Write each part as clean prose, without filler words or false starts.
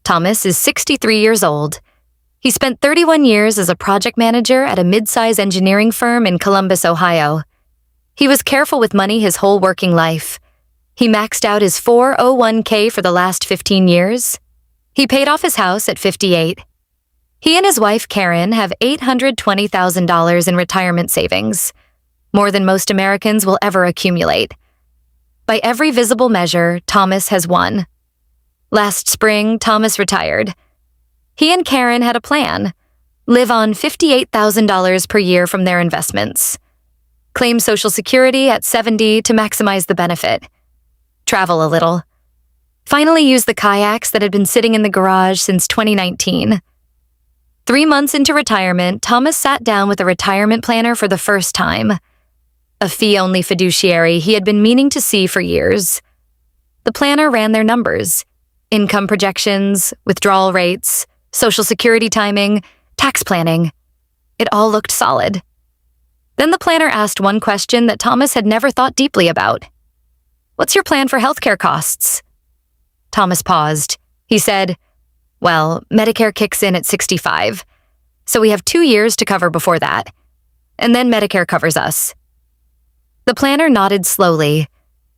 Thomas is 63 years old. He spent 31 years as a project manager at a mid-size engineering firm in Columbus, Ohio. He was careful with money his whole working life. He maxed out his 401k for the last 15 years. He paid off his house at 58. He and his wife, Karen, have $820,000 in retirement savings, more than most Americans will ever accumulate. By every visible measure, Thomas has won. Last spring, Thomas retired. He and Karen had a plan: live on $58,000 per year from their investments, claim Social Security at 70 to maximize the benefit, travel a little, finally use the kayaks that had been sitting in the garage since 2019. 3 months into retirement, Thomas sat down with a retirement planner for the first time, a fee-only fiduciary he had been meaning to see for years. The planner ran their numbers: income projections, withdrawal rates, Social Security timing, tax planning. It all looked solid. Then the planner asked one question that Thomas had never thought deeply about. "What's your plan for healthcare costs?" Thomas paused. He said, "Well, Medicare kicks in at 65, so we have 2 years to cover before that, and then Medicare covers us." The planner nodded slowly.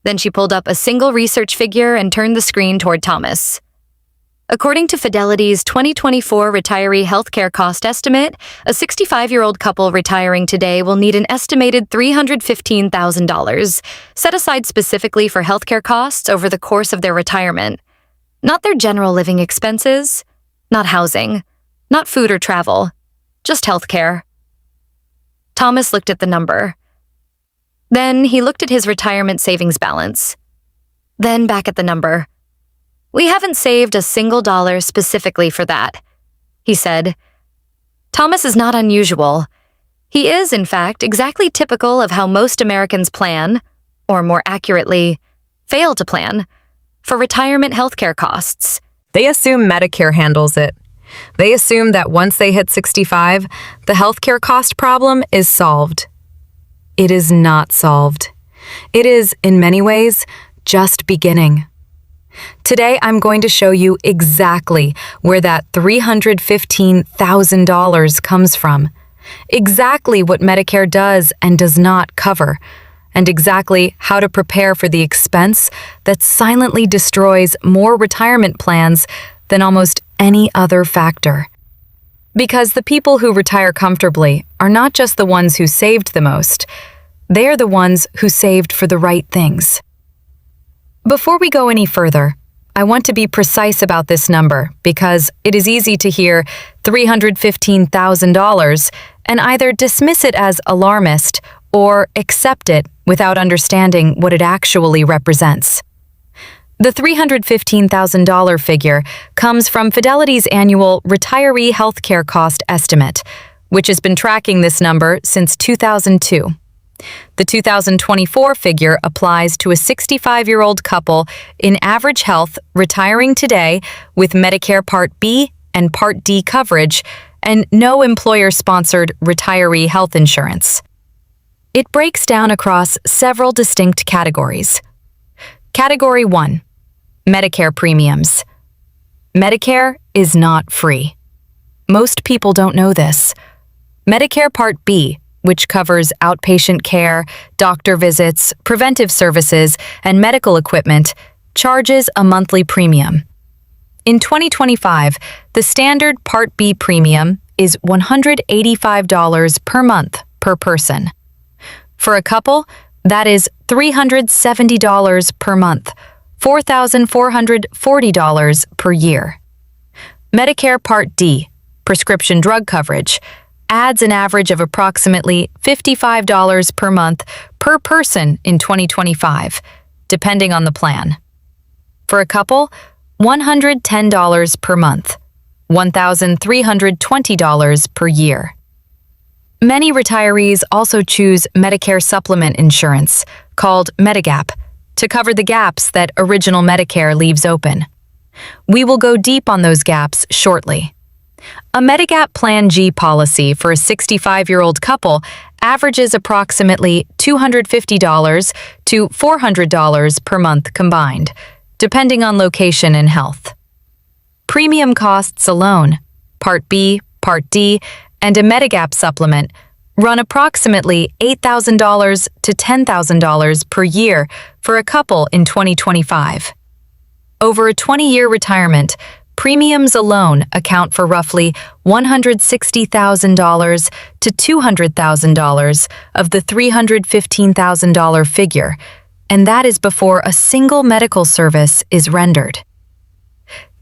Then she pulled up a single research figure and turned the screen toward Thomas. According to Fidelity's 2024 retiree healthcare cost estimate, a 65-year-old couple retiring today will need an estimated $315,000 set aside specifically for healthcare costs over the course of their retirement. Not their general living expenses, not housing, not food or travel, just healthcare. Thomas looked at the number. Then he looked at his retirement savings balance. Then back at the number. "We haven't saved a single dollar specifically for that," he said. Thomas is not unusual. He is, in fact, exactly typical of how most Americans plan, or more accurately, fail to plan, for retirement healthcare costs. They assume Medicare handles it. They assume that once they hit 65, the healthcare cost problem is solved. It is not solved. It is, in many ways, just beginning. Today, I'm going to show you exactly where that $315,000 comes from, exactly what Medicare does and does not cover, and exactly how to prepare for the expense that silently destroys more retirement plans than almost any other factor. Because the people who retire comfortably are not just the ones who saved the most, they are the ones who saved for the right things. Before we go any further, I want to be precise about this number because it is easy to hear $315,000 and either dismiss it as alarmist or accept it without understanding what it actually represents. The $315,000 figure comes from Fidelity's annual retiree healthcare cost estimate, which has been tracking this number since 2002. The 2024 figure applies to a 65-year-old couple in average health retiring today with Medicare Part B and Part D coverage and no employer-sponsored retiree health insurance. It breaks down across several distinct categories. Category 1. Medicare premiums. Medicare is not free. Most people don't know this. Medicare Part B, which covers outpatient care, doctor visits, preventive services, and medical equipment, charges a monthly premium. In 2025, the standard Part B premium is $185 per month per person. For a couple, that is $370 per month, $4,440 per year. Medicare Part D, prescription drug coverage, adds an average of approximately $55 per month per person in 2025, depending on the plan. For a couple, $110 per month, $1,320 per year. Many retirees also choose Medicare supplement insurance, called Medigap, to cover the gaps that original Medicare leaves open. We will go deep on those gaps shortly. A Medigap Plan G policy for a 65-year-old couple averages approximately $250 to $400 per month combined, depending on location and health. Premium costs alone, Part B, Part D, and a Medigap supplement run approximately $8,000 to $10,000 per year for a couple in 2025. Over a 20-year retirement, premiums alone account for roughly $160,000 to $200,000 of the $315,000 figure, and that is before a single medical service is rendered.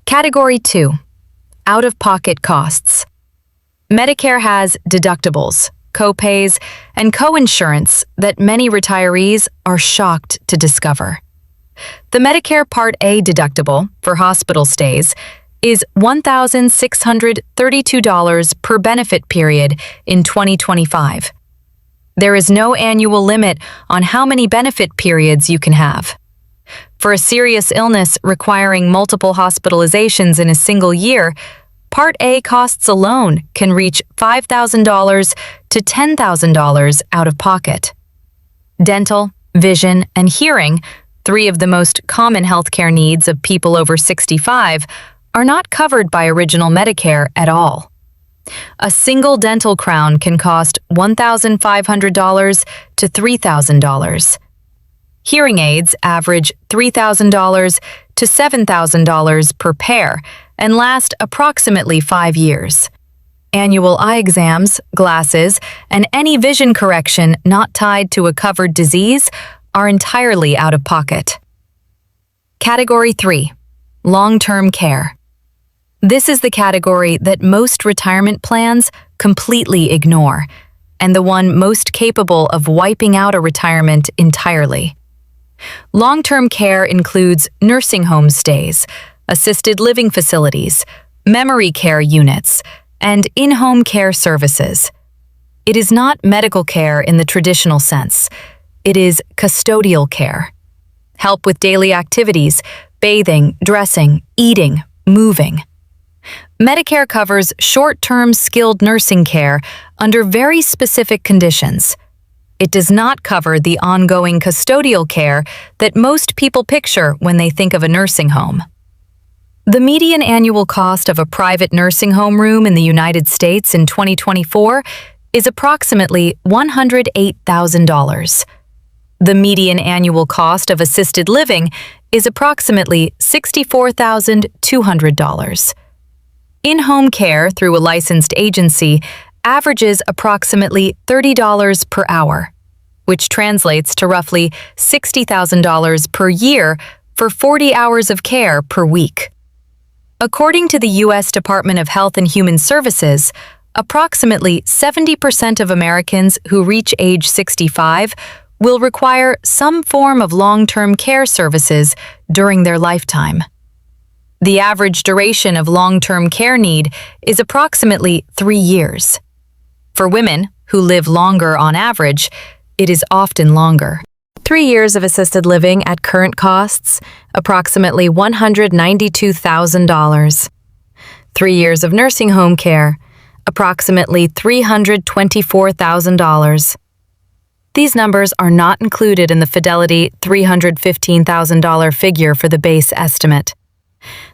Category 2. Out-of-pocket costs. Medicare has deductibles, co-pays, and co-insurance that many retirees are shocked to discover. The Medicare Part A deductible for hospital stays is $1,632 per benefit period in 2025. There is no annual limit on how many benefit periods you can have. For a serious illness requiring multiple hospitalizations in a single year, Part A costs alone can reach $5,000 to $10,000 out of pocket. Dental, vision, and hearing, three of the most common healthcare needs of people over 65, are not covered by original Medicare at all. A single dental crown can cost $1,500 to $3,000. Hearing aids average $3,000 to $7,000 per pair and last approximately 5 years. Annual eye exams, glasses, and any vision correction not tied to a covered disease are entirely out of pocket. Category 3. Long-term care. This is the category that most retirement plans completely ignore, and the one most capable of wiping out a retirement entirely. Long-term care includes nursing home stays, assisted living facilities, memory care units, and in-home care services. It is not medical care in the traditional sense. It is custodial care. Help with daily activities, bathing, dressing, eating, moving. Medicare covers short-term skilled nursing care under very specific conditions. It does not cover the ongoing custodial care that most people picture when they think of a nursing home. The median annual cost of a private nursing home room in the United States in 2024 is approximately $108,000. The median annual cost of assisted living is approximately $64,200. In-home care through a licensed agency averages approximately $30 per hour, which translates to roughly $60,000 per year for 40 hours of care per week. According to the U.S. Department of Health and Human Services, approximately 70% of Americans who reach age 65 will require some form of long-term care services during their lifetime. The average duration of long-term care need is approximately 3 years. For women, who live longer on average, it is often longer. 3 years of assisted living at current costs, approximately $192,000. 3 years of nursing home care, approximately $324,000. These numbers are not included in the Fidelity $315,000 figure for the base estimate.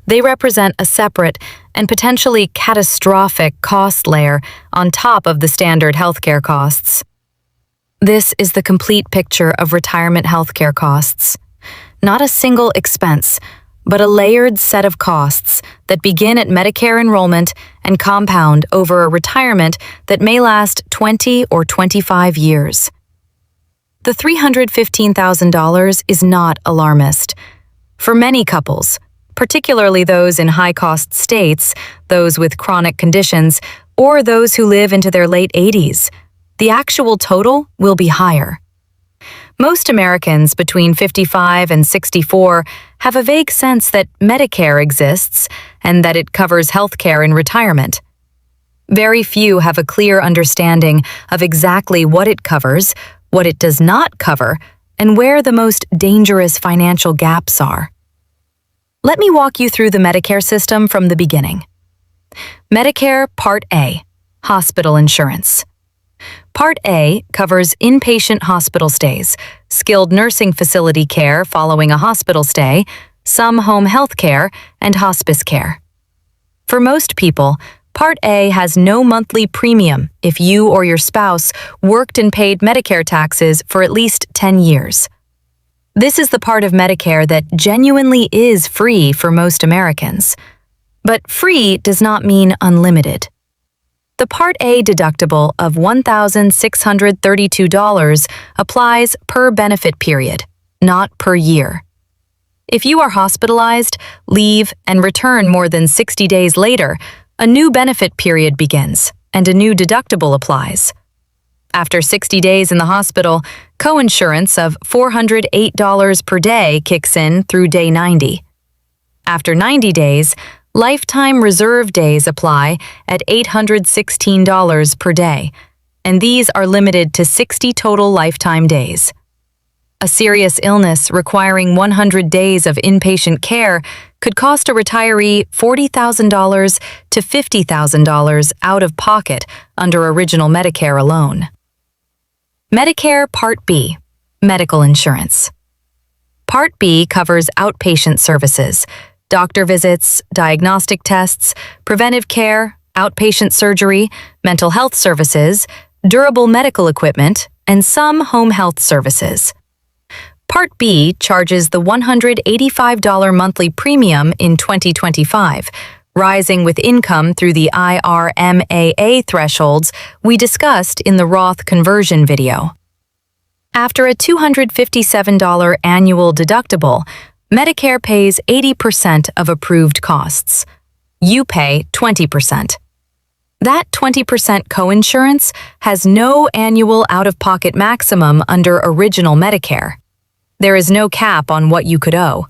They represent a separate and potentially catastrophic cost layer on top of the standard healthcare costs. This is the complete picture of retirement healthcare costs. Not a single expense, but a layered set of costs that begin at Medicare enrollment and compound over a retirement that may last 20 or 25 years. The $315,000 is not alarmist. For many couples, particularly those in high-cost states, those with chronic conditions, or those who live into their late 80s, the actual total will be higher. Most Americans between 55 and 64 have a vague sense that Medicare exists and that it covers healthcare in retirement. Very few have a clear understanding of exactly what it covers, what it does not cover, and where the most dangerous financial gaps are. Let me walk you through the Medicare system from the beginning. Medicare Part A, hospital insurance. Part A covers inpatient hospital stays, skilled nursing facility care following a hospital stay, some home health care, and hospice care. For most people, Part A has no monthly premium if you or your spouse worked and paid Medicare taxes for at least 10 years. This is the part of Medicare that genuinely is free for most Americans. But free does not mean unlimited. The Part A deductible of $1,632 applies per benefit period, not per year. If you are hospitalized, leave, and return more than 60 days later, a new benefit period begins, and a new deductible applies. After 60 days in the hospital, coinsurance of $408 per day kicks in through day 90. After 90 days, lifetime reserve days apply at $816 per day, and these are limited to 60 total lifetime days. A serious illness requiring 100 days of inpatient care could cost a retiree $40,000 to $50,000 out of pocket under original Medicare alone. Medicare Part B, medical insurance. Part B covers outpatient services, doctor visits, diagnostic tests, preventive care, outpatient surgery, mental health services, durable medical equipment, and some home health services. Part B charges the $185 monthly premium in 2025, rising with income through the IRMAA thresholds we discussed in the Roth conversion video. After a $257 annual deductible, Medicare pays 80% of approved costs. You pay 20%. That 20% coinsurance has no annual out-of-pocket maximum under original Medicare. There is no cap on what you could owe.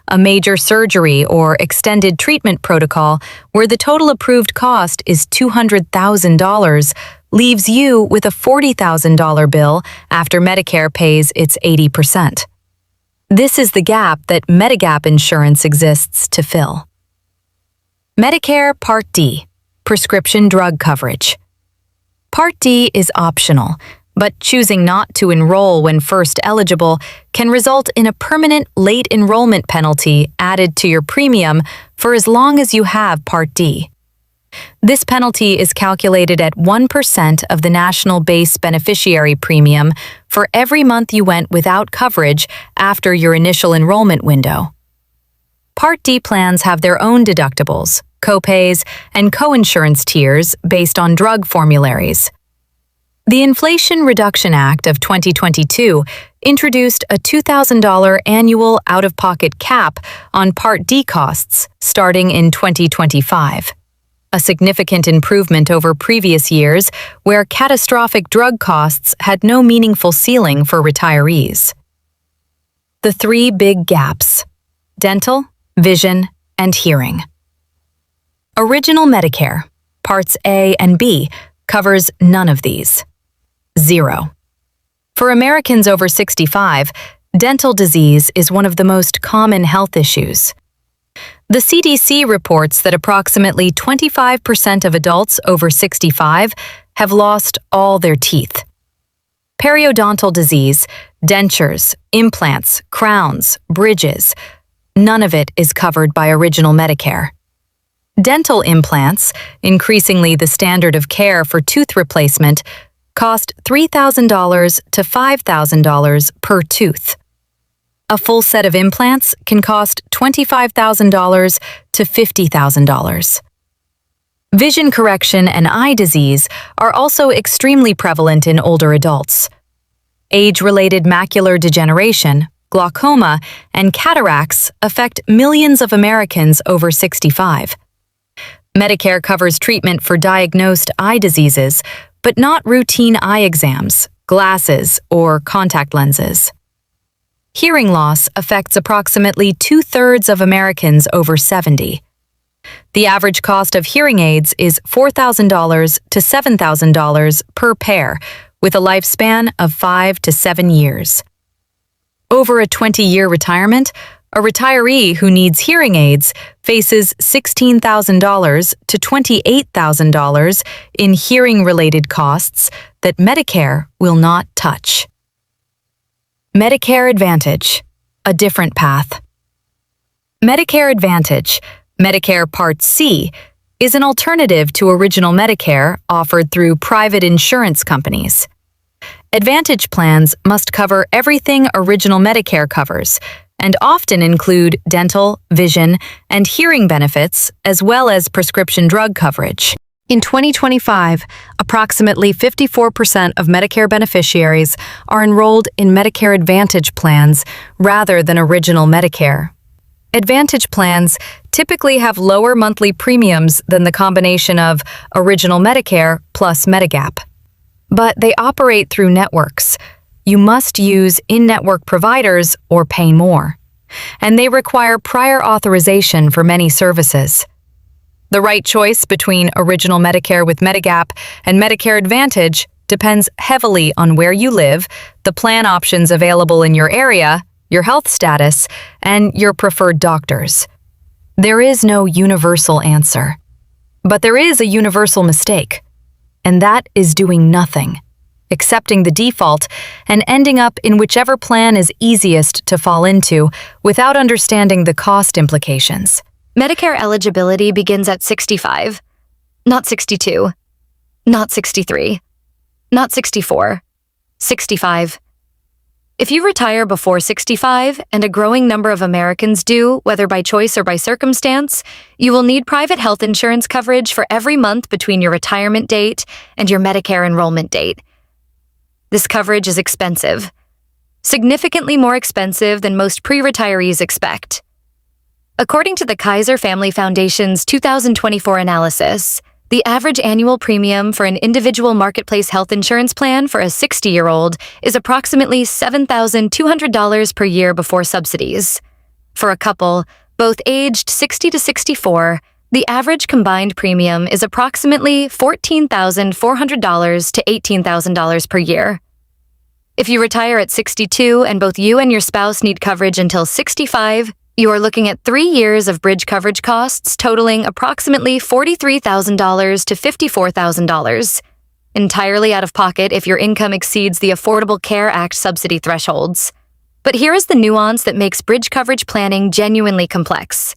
A major surgery or extended treatment protocol where the total approved cost is $200,000 leaves you with a $40,000 bill after Medicare pays its 80%. This is the gap that Medigap insurance exists to fill. Medicare Part D, prescription drug coverage. Part D is optional, but choosing not to enroll when first eligible can result in a permanent late enrollment penalty added to your premium for as long as you have Part D. This penalty is calculated at 1% of the national base beneficiary premium for every month you went without coverage after your initial enrollment window. Part D plans have their own deductibles, copays, and coinsurance tiers based on drug formularies. The Inflation Reduction Act of 2022 introduced a $2,000 annual out-of-pocket cap on Part D costs starting in 2025. A significant improvement over previous years where catastrophic drug costs had no meaningful ceiling for retirees. The three big gaps: dental, vision, and hearing. Original Medicare, Parts A and B, covers none of these. 0. For Americans over 65, dental disease is one of the most common health issues. The CDC reports that approximately 25% of adults over 65 have lost all their teeth. Periodontal disease, dentures, implants, crowns, bridges, none of it is covered by original Medicare. Dental implants, increasingly the standard of care for tooth replacement, cost $3,000 to $5,000 per tooth. A full set of implants can cost $25,000 to $50,000. Vision correction and eye disease are also extremely prevalent in older adults. Age-related macular degeneration, glaucoma, and cataracts affect millions of Americans over 65. Medicare covers treatment for diagnosed eye diseases, but not routine eye exams, glasses, or contact lenses. Hearing loss affects approximately 2/3 of Americans over 70. The average cost of hearing aids is $4,000 to $7,000 per pair, with a lifespan of 5 to 7 years. Over a 20-year retirement, a retiree who needs hearing aids faces $16,000 to $28,000 in hearing-related costs that Medicare will not touch. Medicare Advantage, a different path. Medicare Advantage, Medicare Part C is an alternative to original Medicare offered through private insurance companies. Advantage plans must cover everything original Medicare covers, and often include dental, vision, and hearing benefits, as well as prescription drug coverage. In 2025, approximately 54% of Medicare beneficiaries are enrolled in Medicare Advantage plans rather than original Medicare. Advantage plans typically have lower monthly premiums than the combination of original Medicare plus Medigap. But they operate through networks. You must use in-network providers or pay more. And they require prior authorization for many services. The right choice between original Medicare with Medigap and Medicare Advantage depends heavily on where you live, the plan options available in your area, your health status, and your preferred doctors. There is no universal answer. But there is a universal mistake, and that is doing nothing, accepting the default, and ending up in whichever plan is easiest to fall into without understanding the cost implications. Medicare eligibility begins at 65, not 62, not 63, not 64, 65. If you retire before 65, and a growing number of Americans do, whether by choice or by circumstance, you will need private health insurance coverage for every month between your retirement date and your Medicare enrollment date. This coverage is expensive, significantly more expensive than most pre-retirees expect. According to the Kaiser Family Foundation's 2024 analysis, the average annual premium for an individual marketplace health insurance plan for a 60-year-old is approximately $7,200 per year before subsidies. For a couple, both aged 60 to 64, the average combined premium is approximately $14,400 to $18,000 per year. If you retire at 62 and both you and your spouse need coverage until 65, you are looking at 3 years of bridge coverage costs totaling approximately $43,000 to $54,000, entirely out of pocket if your income exceeds the Affordable Care Act subsidy thresholds. But here is the nuance that makes bridge coverage planning genuinely complex.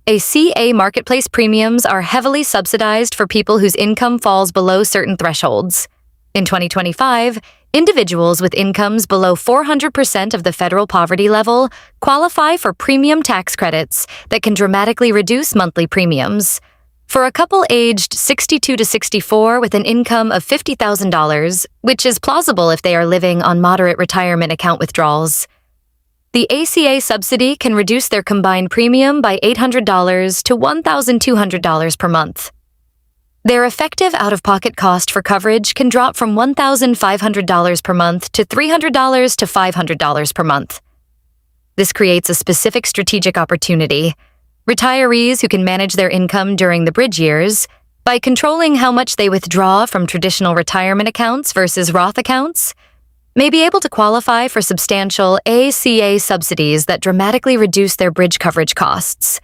ACA marketplace premiums are heavily subsidized for people whose income falls below certain thresholds. In 2025, individuals with incomes below 400% of the federal poverty level qualify for premium tax credits that can dramatically reduce monthly premiums. For a couple aged 62 to 64 with an income of $50,000, which is plausible if they are living on moderate retirement account withdrawals, the ACA subsidy can reduce their combined premium by $800 to $1,200 per month. Their effective out-of-pocket cost for coverage can drop from $1,500 per month to $300 to $500 per month. This creates a specific strategic opportunity. Retirees who can manage their income during the bridge years, by controlling how much they withdraw from traditional retirement accounts versus Roth accounts, may be able to qualify for substantial ACA subsidies that dramatically reduce their bridge coverage costs.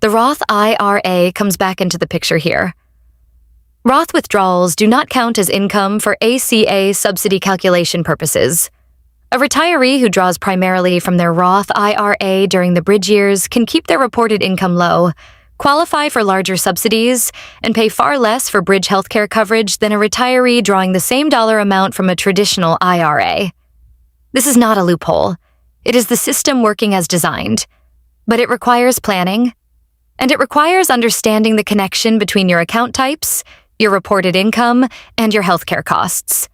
The Roth IRA comes back into the picture here. Roth withdrawals do not count as income for ACA subsidy calculation purposes. A retiree who draws primarily from their Roth IRA during the bridge years can keep their reported income low, qualify for larger subsidies, and pay far less for bridge healthcare coverage than a retiree drawing the same dollar amount from a traditional IRA. This is not a loophole. It is the system working as designed. But it requires planning, and it requires understanding the connection between your account types, your reported income, and your healthcare costs.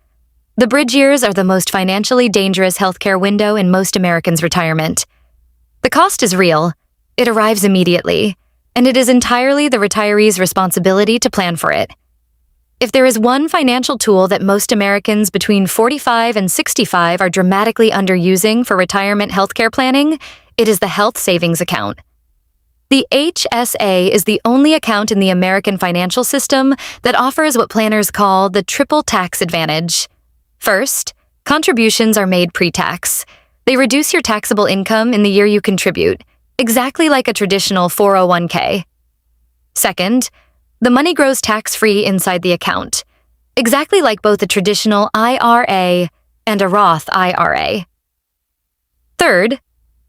The bridge years are the most financially dangerous healthcare window in most Americans' retirement. The cost is real, it arrives immediately, and it is entirely the retiree's responsibility to plan for it. If there is one financial tool that most Americans between 45 and 65 are dramatically underusing for retirement healthcare planning, it is the health savings account. The HSA is the only account in the American financial system that offers what planners call the triple tax advantage. First, contributions are made pre-tax. They reduce your taxable income in the year you contribute, exactly like a traditional 401k. Second, the money grows tax-free inside the account, exactly like both a traditional IRA and a Roth IRA. Third,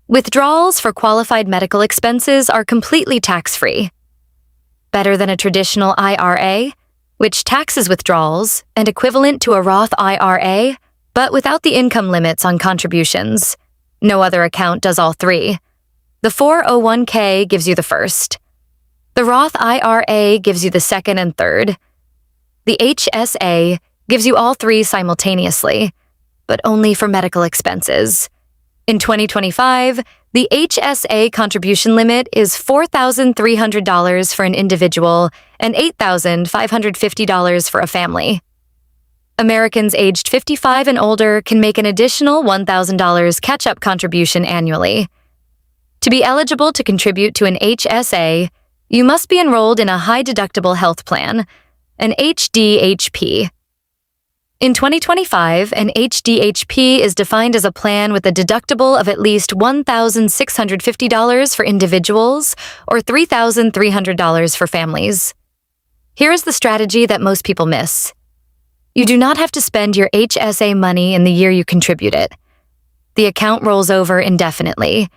withdrawals for qualified medical expenses are completely tax-free. Better than a traditional IRA, which taxes withdrawals and equivalent to a Roth IRA, but without the income limits on contributions. No other account does all three. The 401k gives you the first. The Roth IRA gives you the second and third. The HSA gives you all three simultaneously, but only for medical expenses. In 2025, the HSA contribution limit is $4,300 for an individual and $8,550 for a family. Americans aged 55 and older can make an additional $1,000 catch-up contribution annually. To be eligible to contribute to an HSA, you must be enrolled in a high-deductible health plan, an HDHP. In 2025, an HDHP is defined as a plan with a deductible of at least $1,650 for individuals or $3,300 for families. Here is the strategy that most people miss. You do not have to spend your HSA money in the year you contribute it. The account rolls over indefinitely.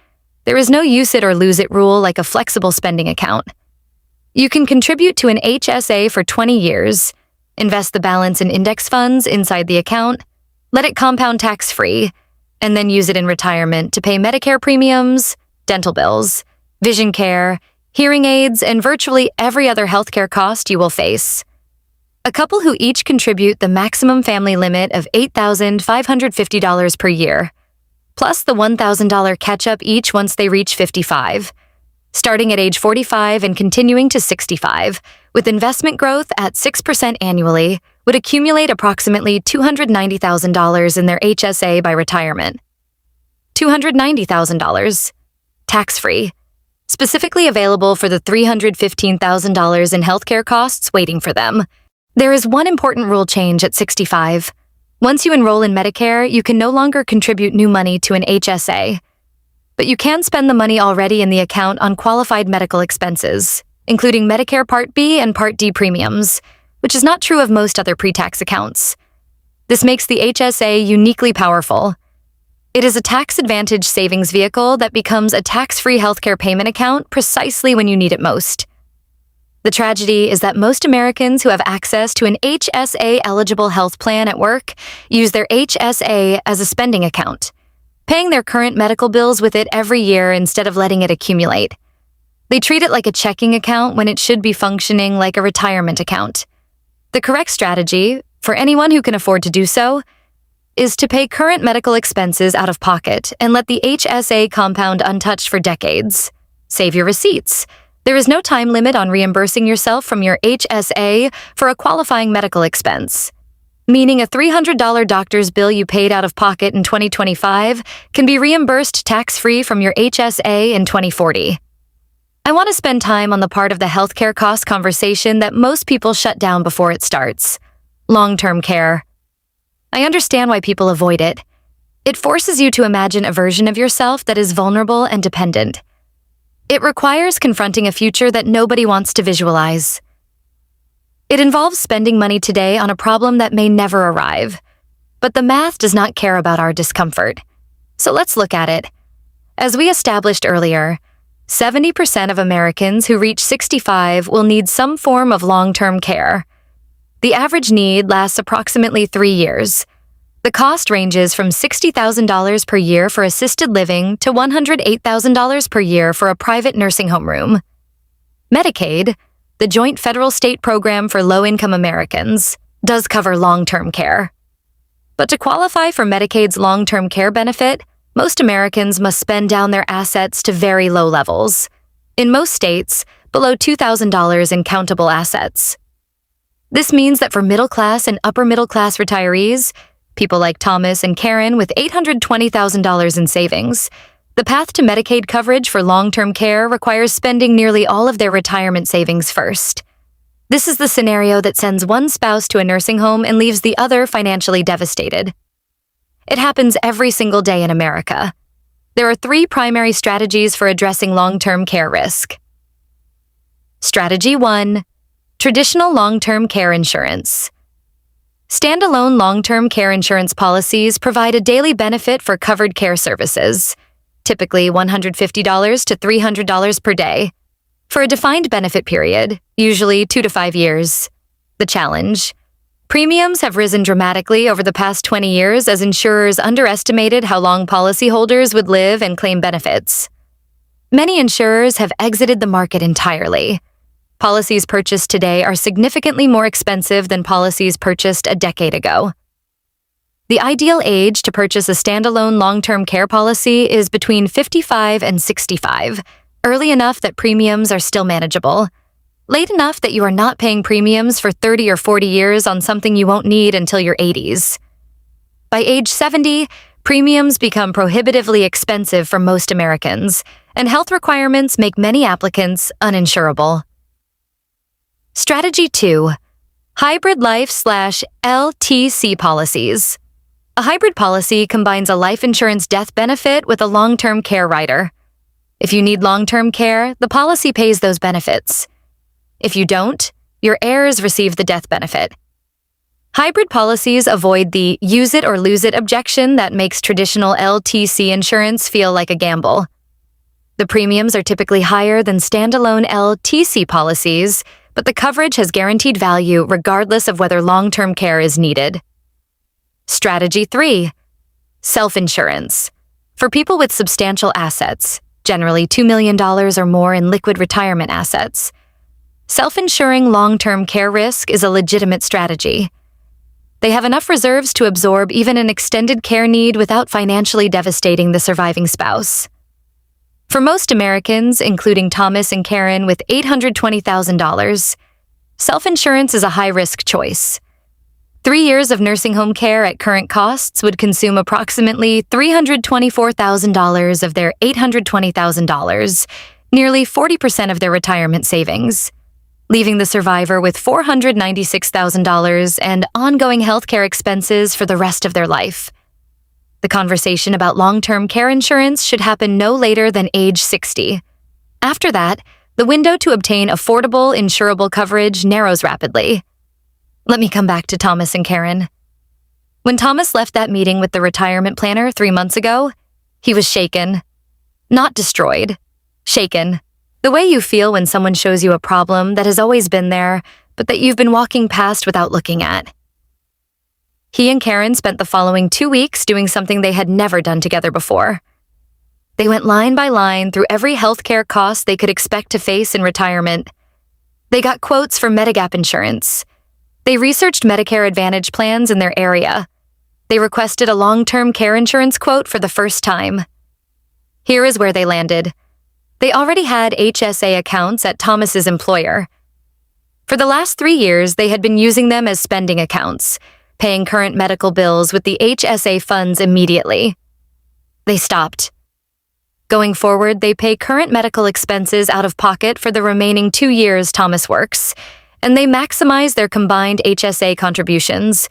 There is no use it or lose it rule like a flexible spending account. You can contribute to an HSA for 20 years, invest the balance in index funds inside the account, let it compound tax-free, and then use it in retirement to pay Medicare premiums, dental bills, vision care, hearing aids, and virtually every other healthcare cost you will face. A couple who each contribute the maximum family limit of $8,550 per year, plus the $1,000 catch-up each once they reach 55, starting at age 45 and continuing to 65, with investment growth at 6% annually, would accumulate approximately $290,000 in their HSA by retirement. $290,000. Tax-free. Specifically available for the $315,000 in healthcare costs waiting for them. There is one important rule change at 65. Once you enroll in Medicare, you can no longer contribute new money to an HSA. But you can spend the money already in the account on qualified medical expenses, including Medicare Part B and Part D premiums, which is not true of most other pre-tax accounts. This makes the HSA uniquely powerful. It is a tax-advantaged savings vehicle that becomes a tax-free healthcare payment account precisely when you need it most. The tragedy is that most Americans who have access to an HSA-eligible health plan at work use their HSA as a spending account, paying their current medical bills with it every year instead of letting it accumulate. They treat it like a checking account when it should be functioning like a retirement account. The correct strategy, for anyone who can afford to do so, is to pay current medical expenses out of pocket and let the HSA compound untouched for decades. Save your receipts. There is no time limit on reimbursing yourself from your HSA for a qualifying medical expense, meaning a $300 doctor's bill you paid out of pocket in 2025 can be reimbursed tax-free from your HSA in 2040. I want to spend time on the part of the healthcare cost conversation that most people shut down before it starts: long-term care. I understand why people avoid it. It forces you to imagine a version of yourself that is vulnerable and dependent. It requires confronting a future that nobody wants to visualize. It involves spending money today on a problem that may never arrive. But the math does not care about our discomfort. So let's look at it. As we established earlier, 70% of Americans who reach 65 will need some form of long-term care. The average need lasts approximately 3 years. The cost ranges from $60,000 per year for assisted living to $108,000 per year for a private nursing home room. Medicaid, the joint federal-state program for low-income Americans, does cover long-term care. But to qualify for Medicaid's long-term care benefit, most Americans must spend down their assets to very low levels. In most states, below $2,000 in countable assets. This means that for middle-class and upper-middle-class retirees, people like Thomas and Karen with $820,000 in savings, the path to Medicaid coverage for long-term care requires spending nearly all of their retirement savings first. This is the scenario that sends one spouse to a nursing home and leaves the other financially devastated. It happens every single day in America. There are 3 primary strategies for addressing long-term care risk. Strategy 1. Traditional long-term care insurance. Standalone long-term care insurance policies provide a daily benefit for covered care services, typically $150 to $300 per day, for a defined benefit period, usually 2 to 5 years. The challenge: premiums have risen dramatically over the past 20 years as insurers underestimated how long policyholders would live and claim benefits. Many insurers have exited the market entirely. Policies purchased today are significantly more expensive than policies purchased a decade ago. The ideal age to purchase a standalone long-term care policy is between 55 and 65, early enough that premiums are still manageable, late enough that you are not paying premiums for 30 or 40 years on something you won't need until your 80s. By age 70, premiums become prohibitively expensive for most Americans, and health requirements make many applicants uninsurable. Strategy 2. Hybrid life/LTC policies. A hybrid policy combines a life insurance death benefit with a long-term care rider. If you need long-term care, the policy pays those benefits. If you don't, your heirs receive the death benefit. Hybrid policies avoid the use it or lose it objection that makes traditional LTC insurance feel like a gamble. The premiums are typically higher than standalone LTC policies, but the coverage has guaranteed value regardless of whether long-term care is needed. Strategy 3. Self-insurance. For people with substantial assets, generally $2 million or more in liquid retirement assets, self-insuring long-term care risk is a legitimate strategy. They have enough reserves to absorb even an extended care need without financially devastating the surviving spouse. For most Americans, including Thomas and Karen with $820,000, self-insurance is a high-risk choice. 3 years of nursing home care at current costs would consume approximately $324,000 of their $820,000, nearly 40% of their retirement savings, leaving the survivor with $496,000 and ongoing healthcare expenses for the rest of their life. The conversation about long-term care insurance should happen no later than age 60. After that, the window to obtain affordable, insurable coverage narrows rapidly. Let me come back to Thomas and Karen. When Thomas left that meeting with the retirement planner 3 months ago, he was shaken. Not destroyed. Shaken. The way you feel when someone shows you a problem that has always been there, but that you've been walking past without looking at. He and Karen spent the following 2 weeks doing something they had never done together before. They went line by line through every healthcare cost they could expect to face in retirement. They got quotes for Medigap insurance. They researched Medicare Advantage plans in their area. They requested a long-term care insurance quote for the first time. Here is where they landed. They already had HSA accounts at Thomas's employer. For the last 3 years, they had been using them as spending accounts, paying current medical bills with the HSA funds immediately. They stopped. Going forward, they pay current medical expenses out of pocket for the remaining 2 years Thomas works, and they maximize their combined HSA contributions,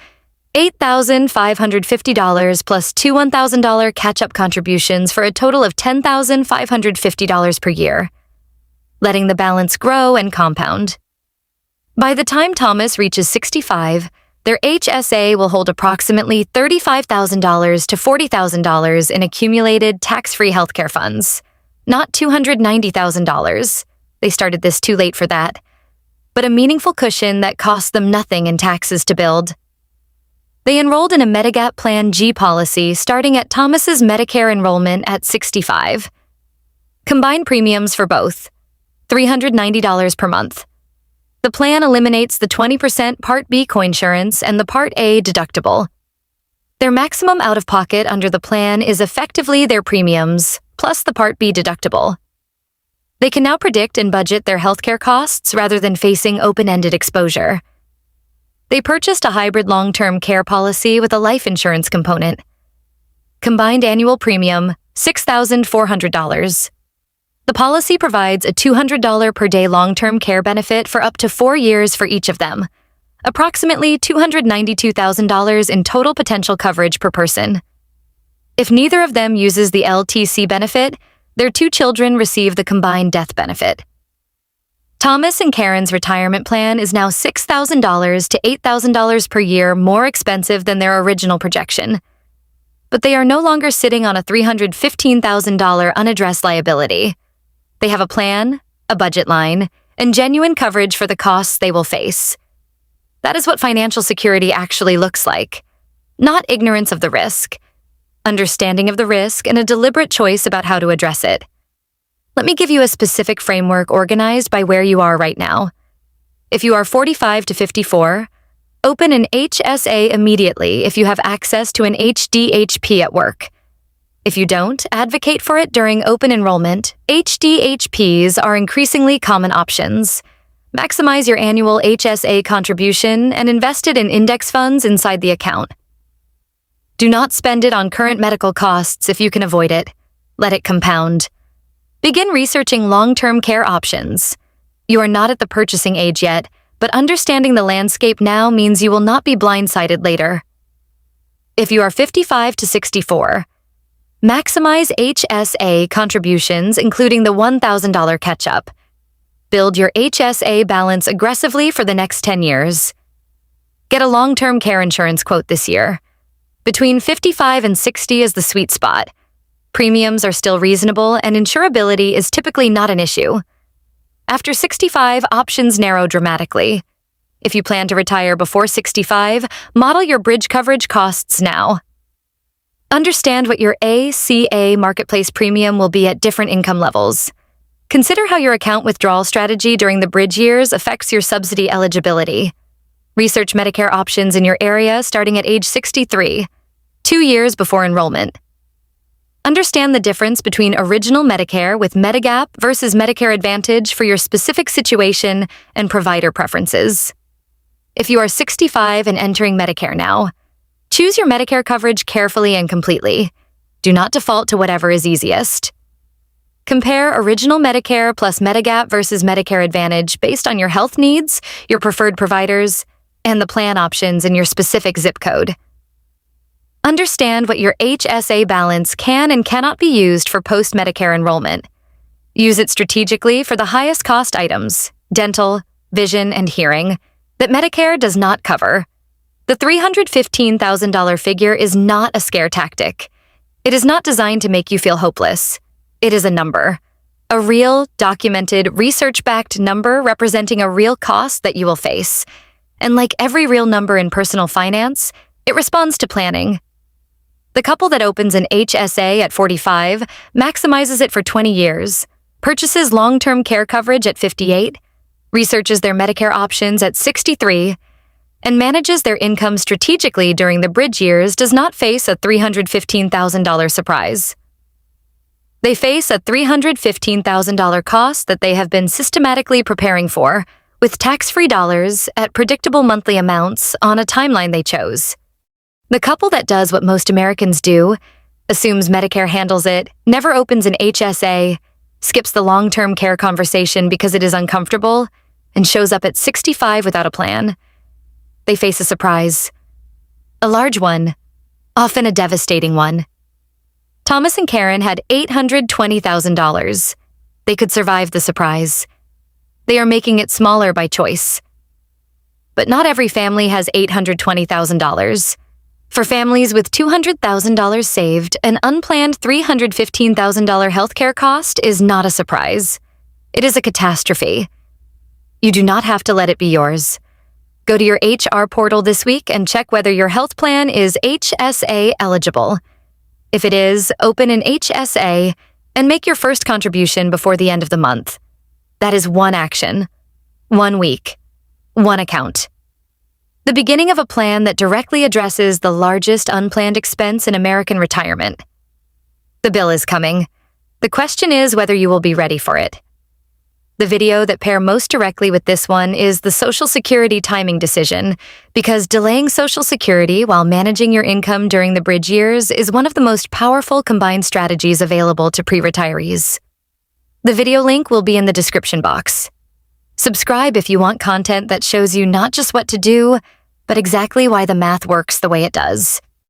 $8,550 plus two $1,000 catch-up contributions for a total of $10,550 per year, letting the balance grow and compound. By the time Thomas reaches 65, their HSA will hold approximately $35,000 to $40,000 in accumulated tax-free healthcare funds, not $290,000. They started this too late for that, but a meaningful cushion that costs them nothing in taxes to build. They enrolled in a Medigap Plan G policy starting at Thomas's Medicare enrollment at 65. Combined premiums for both, $390 per month. The plan eliminates the 20% Part B coinsurance and the Part A deductible. Their maximum out-of-pocket under the plan is effectively their premiums, plus the Part B deductible. They can now predict and budget their healthcare costs rather than facing open-ended exposure. They purchased a hybrid long-term care policy with a life insurance component. Combined annual premium, $6,400. The policy provides a $200 per day long-term care benefit for up to 4 years for each of them, approximately $292,000 in total potential coverage per person. If neither of them uses the LTC benefit, their 2 children receive the combined death benefit. Thomas and Karen's retirement plan is now $6,000 to $8,000 per year more expensive than their original projection. But they are no longer sitting on a $315,000 unaddressed liability. They have a plan, a budget line, and genuine coverage for the costs they will face. That is what financial security actually looks like. Not ignorance of the risk, understanding of the risk, and a deliberate choice about how to address it. Let me give you a specific framework organized by where you are right now. If you are 45 to 54, open an HSA immediately if you have access to an HDHP at work. If you don't, advocate for it during open enrollment. HDHPs are increasingly common options. Maximize your annual HSA contribution and invest it in index funds inside the account. Do not spend it on current medical costs if you can avoid it. Let it compound. Begin researching long-term care options. You are not at the purchasing age yet, but understanding the landscape now means you will not be blindsided later. If you are 55 to 64, maximize HSA contributions, including the $1,000 catch-up. Build your HSA balance aggressively for the next 10 years. Get a long-term care insurance quote this year. Between 55 and 60 is the sweet spot. Premiums are still reasonable, and insurability is typically not an issue. After 65, options narrow dramatically. If you plan to retire before 65, model your bridge coverage costs now. Understand what your ACA marketplace premium will be at different income levels. Consider how your account withdrawal strategy during the bridge years affects your subsidy eligibility. Research Medicare options in your area starting at age 63, 2 years before enrollment. Understand the difference between original Medicare with Medigap versus Medicare Advantage for your specific situation and provider preferences. If you are 65 and entering Medicare now, choose your Medicare coverage carefully and completely. Do not default to whatever is easiest. Compare original Medicare plus Medigap versus Medicare Advantage based on your health needs, your preferred providers, and the plan options in your specific zip code. Understand what your HSA balance can and cannot be used for post-Medicare enrollment. Use it strategically for the highest cost items, dental, vision, and hearing, that Medicare does not cover. The $315,000 figure is not a scare tactic. It is not designed to make you feel hopeless. It is a number. A real, documented, research-backed number representing a real cost that you will face. And like every real number in personal finance, it responds to planning. The couple that opens an HSA at 45 maximizes it for 20 years, purchases long-term care coverage at 58, researches their Medicare options at 63, and manages their income strategically during the bridge years does not face a $315,000 surprise. They face a $315,000 cost that they have been systematically preparing for, with tax-free dollars at predictable monthly amounts on a timeline they chose. The couple that does what most Americans do, assumes Medicare handles it, never opens an HSA, skips the long-term care conversation because it is uncomfortable, and shows up at 65 without a plan. They face a surprise. A large one, often a devastating one. Thomas and Karen had $820,000. They could survive the surprise. They are making it smaller by choice. But not every family has $820,000. For families with $200,000 saved, an unplanned $315,000 healthcare cost is not a surprise. It is a catastrophe. You do not have to let it be yours. Go to your HR portal this week and check whether your health plan is HSA eligible. If it is, open an HSA and make your first contribution before the end of the month. That is one action, 1 week, one account. The beginning of a plan that directly addresses the largest unplanned expense in American retirement. The bill is coming. The question is whether you will be ready for it. The video that pair most directly with this one is the Social Security timing decision, because delaying Social Security while managing your income during the bridge years is one of the most powerful combined strategies available to pre-retirees. The video link will be in the description box. Subscribe if you want content that shows you not just what to do, but exactly why the math works the way it does.